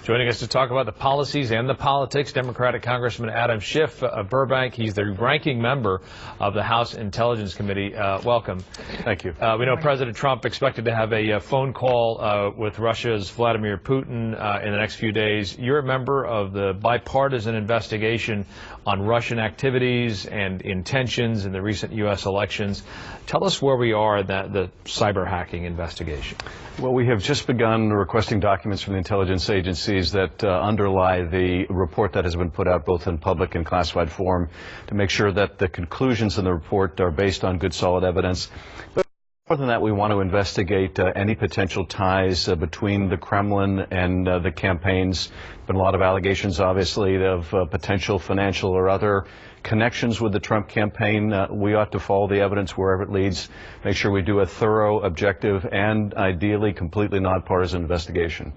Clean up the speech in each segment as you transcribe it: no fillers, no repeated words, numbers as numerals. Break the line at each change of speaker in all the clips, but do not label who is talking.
Joining us to talk about the policies and the politics, Democratic Congressman Adam Schiff of Burbank. He's the ranking member of the House Intelligence Committee. Welcome.
Thank you.
We know President Trump expected to have a phone call with Russia's Vladimir Putin in the next few days. You're a member of the bipartisan investigation on Russian activities and intentions in the recent U.S. elections. Tell us where we are in the cyber hacking investigation.
Well, we have just begun requesting documents from the intelligence agencies that underlie the report that has been put out both in public and classified form to make sure that the conclusions in the report are based on good, solid evidence. But more than that, we want to investigate any potential ties between the Kremlin and the campaigns. Been a lot of allegations, obviously, of potential financial or other connections with the Trump campaign. We ought to follow the evidence wherever it leads, make sure we do a thorough, objective, and ideally completely nonpartisan investigation.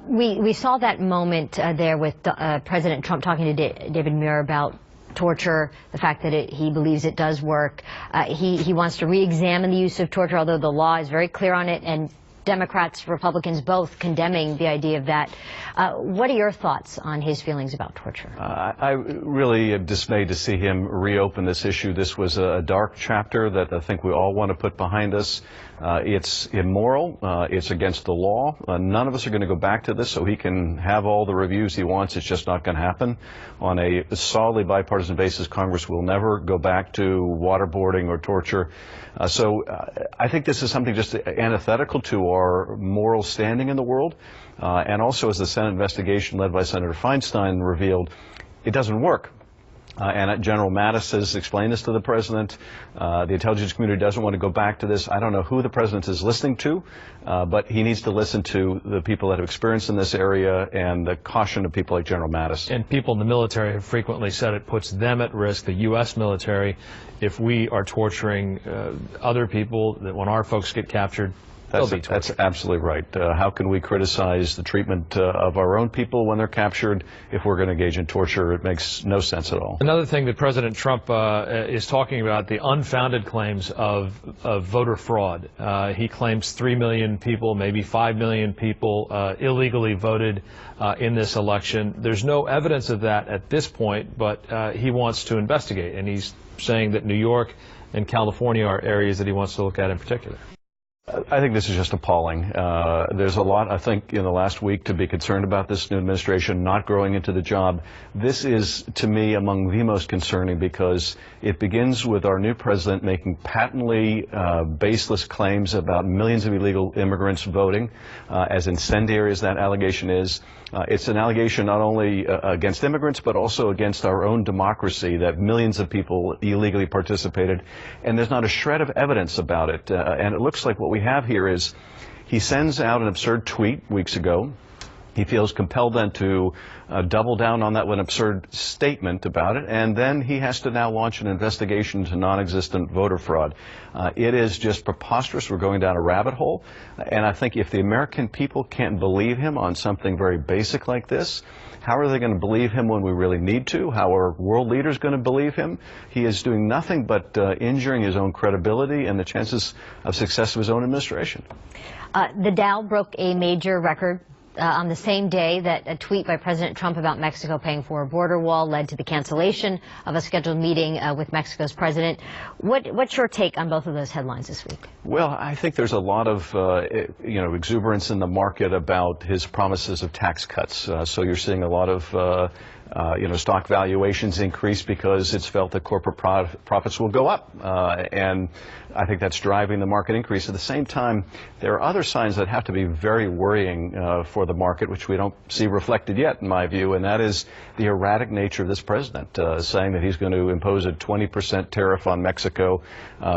We saw that moment there with President Trump talking to David Muir about torture, the fact that he believes it does work. He wants to re-examine the use of torture, although the law is very clear on it, and Democrats, Republicans both condemning the idea of that. What are your thoughts on his feelings about torture?
I really am dismayed to see him reopen this issue. This was a dark chapter that I think we all want to put behind us. It's immoral. It's against the law. None of us are going to go back to this so he can have all the reviews he wants. It's just not going to happen. On a solidly bipartisan basis, Congress will never go back to waterboarding or torture. So I think this is something just antithetical to our moral standing in the world. And also, as the Senate investigation led by Senator Feinstein revealed, it doesn't work. And General Mattis has explained this to the president. The intelligence community doesn't want to go back to this. I don't know who the president is listening to, but he needs to listen to the people that have experience in this area and the caution of people like General Mattis.
And people in the military have frequently said it puts them at risk, the U.S. military, if we are torturing other people, that when our folks get captured,
That's absolutely right. How can we criticize the treatment of our own people when they're captured if we're going to engage in torture? It makes no sense at all.
Another thing that President Trump is talking about, the unfounded claims of voter fraud. He claims 3 million people, maybe 5 million people illegally voted in this election. There's no evidence of that at this point, but he wants to investigate, and he's saying that New York and California are areas that he wants to look at in particular.
I think this is just appalling. There's a lot, I think, in the last week to be concerned about this new administration not growing into the job. This is, to me, among the most concerning because it begins with our new president making patently baseless claims about millions of illegal immigrants voting, as incendiary as that allegation is. It's an allegation not only against immigrants, but also against our own democracy, that millions of people illegally participated, and there's not a shred of evidence about it. And it looks like what we have here is he sends out an absurd tweet weeks ago. He feels compelled then to double down on that with an absurd statement about it, and then he has to now launch an investigation into non-existent voter fraud. It is just preposterous. We're going down a rabbit hole, and I think if the American people can't believe him on something very basic like this, how are they going to believe him when we really need to? How are world leaders going to believe him? He is doing nothing but injuring his own credibility and the chances of success of his own administration.
The Dow broke a major record on the same day that a tweet by President Trump about Mexico paying for a border wall led to the cancellation of a scheduled meeting with Mexico's president. What's your take on both of those headlines this week?
Well, I think there's a lot of exuberance in the market about his promises of tax cuts. So you're seeing a lot of stock valuations increase because it's felt that corporate profits will go up. And I think that's driving the market increase. At the same time, there are other signs that have to be very worrying for the market, which we don't see reflected yet, in my view, and that is the erratic nature of this president, saying that he's going to impose a 20% tariff on Mexico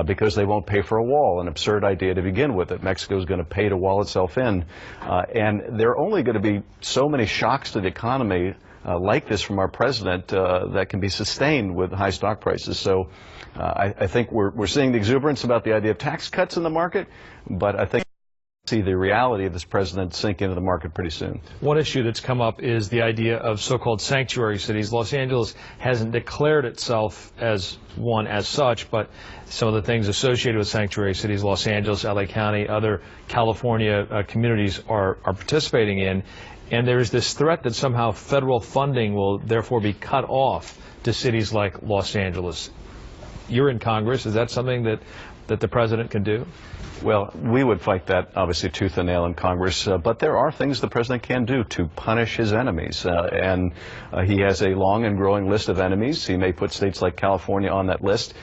because they won't pay for a wall, an absurd idea to begin with, that Mexico is going to pay to wall itself in. And there are only going to be so many shocks to the economy like this from our president that can be sustained with high stock prices. So I think we're seeing the exuberance about the idea of tax cuts in the market, but I think see the reality of this president sink into the market pretty soon.
One issue that's come up is the idea of so-called sanctuary cities. Los Angeles hasn't declared itself as one as such, but some of the things associated with sanctuary cities, Los Angeles, LA County, other California communities are participating in. and there is this threat that somehow federal funding will therefore be cut off to cities like Los Angeles. You're in Congress. Is that something that the president can do?
Well, we would fight that, obviously, tooth and nail in Congress, but there are things the president can do to punish his enemies, and he has a long and growing list of enemies. He may put states like California on that list.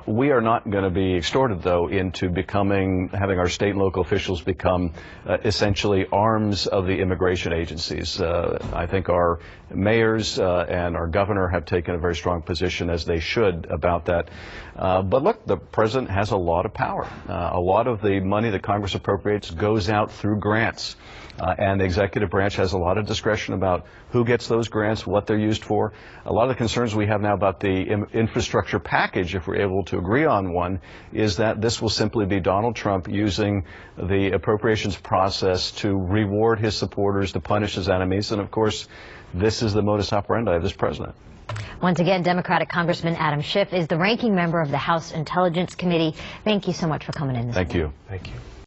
We are not going to be extorted, though, into having our state and local officials become essentially arms of the immigration agencies. I think our mayors and our governor have taken a very strong position, as they should, about that. But look, the president has a lot of power. A lot of the money that Congress appropriates goes out through grants. And the executive branch has a lot of discretion about who gets those grants, what they're used for. A lot of the concerns we have now about the infrastructure package, if we're able to agree on one, is that this will simply be Donald Trump using the appropriations process to reward his supporters, to punish his enemies. And of course, this is the modus operandi of this president.
Once again, Democratic Congressman Adam Schiff is the ranking member of the House Intelligence Committee. Thank you so much for coming in this morning.
Thank you.
Thank you.